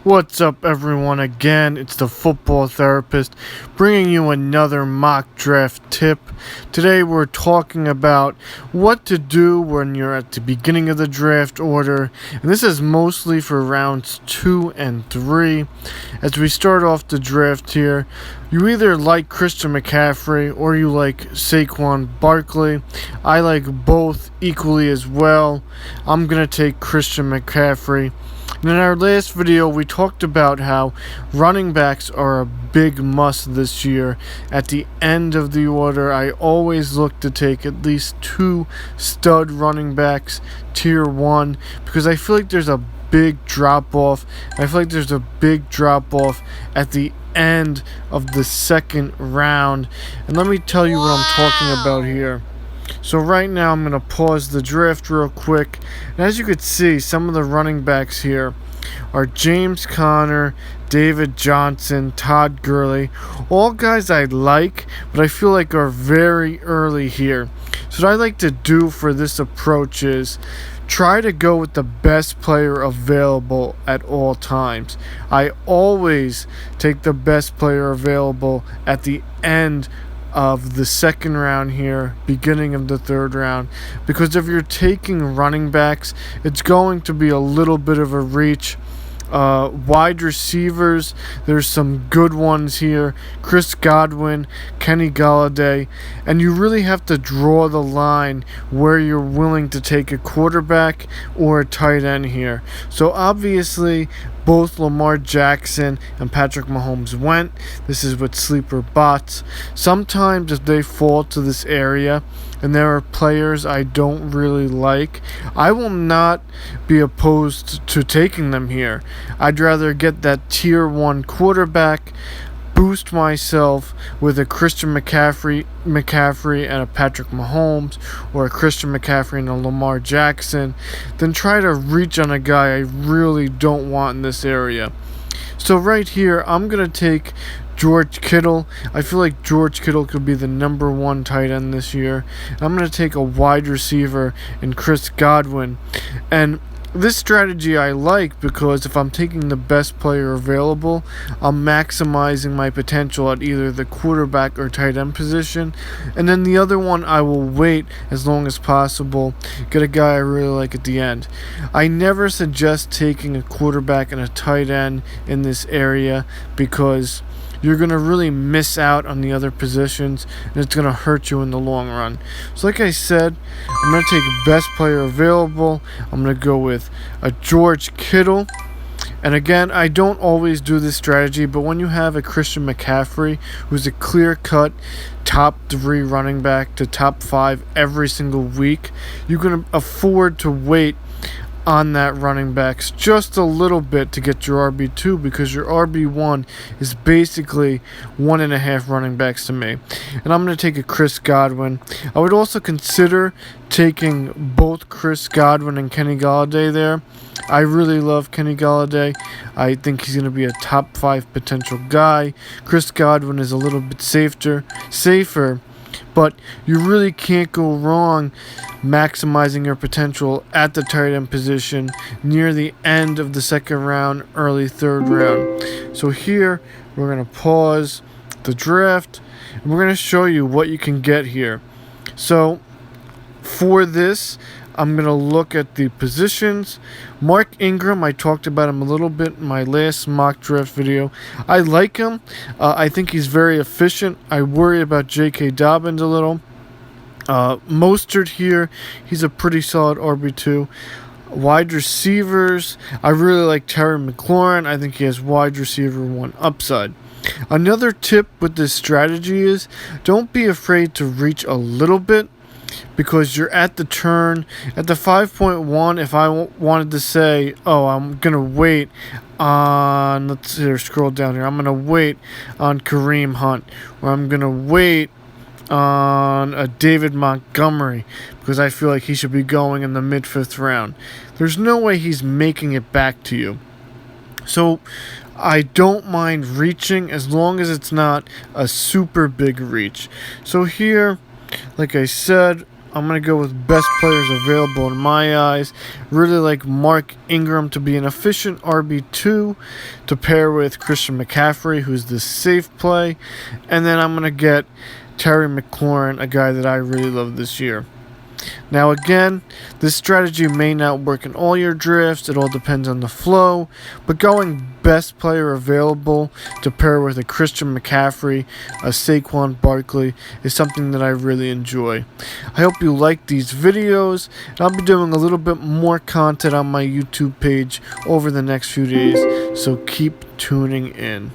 What's up, everyone? Again, it's the Football Therapist bringing you another mock draft tip. Today we're talking about what to do when you're at the beginning of the draft order, and this is mostly for rounds 2 and 3. As we start off the draft here, you either like Christian McCaffrey or you like Saquon Barkley. I like both equally as well. I'm going to take Christian McCaffrey. In our last video, we talked about how running backs are a big must this year. At the end of the order, I always look to take at least 2 stud running backs, tier 1, because I feel like there's a big drop-off. I feel like there's a big drop-off at the end of the second round. And let me tell you what I'm talking about here. So right now I'm going to pause the draft real quick. And as you could see, some of the running backs here are James Conner, David Johnson, Todd Gurley. All guys I like, but I feel like are very early here. So what I like to do for this approach is try to go with the best player available at all times. I always take the best player available at the end of the second round here, beginning of the third round, because if you're taking running backs, it's going to be a little bit of a reach. Wide receivers, there's some good ones here. Chris Godwin, Kenny Golladay, and you really have to draw the line where you're willing to take a quarterback or a tight end here. So obviously both Lamar Jackson and Patrick Mahomes went. This is with sleeper bots. Sometimes if they fall to this area and there are players I don't really like, I will not be opposed to taking them here. I'd rather get that tier 1 quarterback, boost myself with a Christian McCaffrey and a Patrick Mahomes, or a Christian McCaffrey and a Lamar Jackson, than try to reach on a guy I really don't want in this area. So right here, I'm going to take George Kittle. I feel like George Kittle could be the number 1 tight end this year. I'm going to take a wide receiver in Chris Godwin. And this strategy I like because if I'm taking the best player available, I'm maximizing my potential at either the quarterback or tight end position. And then the other one, I will wait as long as possible, get a guy I really like at the end. I never suggest taking a quarterback and a tight end in this area because you're going to really miss out on the other positions, and it's going to hurt you in the long run. So like I said, I'm going to take best player available. I'm going to go with a George Kittle. And again, I don't always do this strategy, but when you have a Christian McCaffrey, who's a clear-cut top 3 running back to top 5 every single week, you can afford to wait on that running backs just a little bit to get your RB2, because your RB1 is basically 1.5 running backs to me. And I'm going to take a Chris Godwin. I would also consider taking both Chris Godwin and Kenny Golladay there. I really love Kenny Golladay. I think he's going to be a top 5 potential guy. Chris Godwin is a little bit safer, but you really can't go wrong maximizing your potential at the tight end position near the end of the second round, early third round. So here, we're going to pause the draft, and we're going to show you what you can get here. So for this, I'm going to look at the positions. Mark Ingram, I talked about him a little bit in my last mock draft video. I like him. I think he's very efficient. I worry about J.K. Dobbins a little. Mostert here, he's a pretty solid RB2. Wide receivers, I really like Terry McLaurin. I think he has wide receiver 1 upside. Another tip with this strategy is don't be afraid to reach a little bit, because you're at the turn. At the 5.1, if I wanted to say, oh, I'm going to wait on, let's see, scroll down here, I'm going to wait on Kareem Hunt, or I'm going to wait on a David Montgomery, because I feel like he should be going in the mid-5th round. There's no way he's making it back to you. So I don't mind reaching as long as it's not a super big reach. So here, like I said, I'm going to go with best players available in my eyes. Really like Mark Ingram to be an efficient RB2 to pair with Christian McCaffrey, who's the safe play. And then I'm going to get Terry McLaurin, a guy that I really love this year. Now again, this strategy may not work in all your drafts, it all depends on the flow, but going best player available to pair with a Christian McCaffrey, a Saquon Barkley is something that I really enjoy. I hope you like these videos, and I'll be doing a little bit more content on my YouTube page over the next few days, so keep tuning in.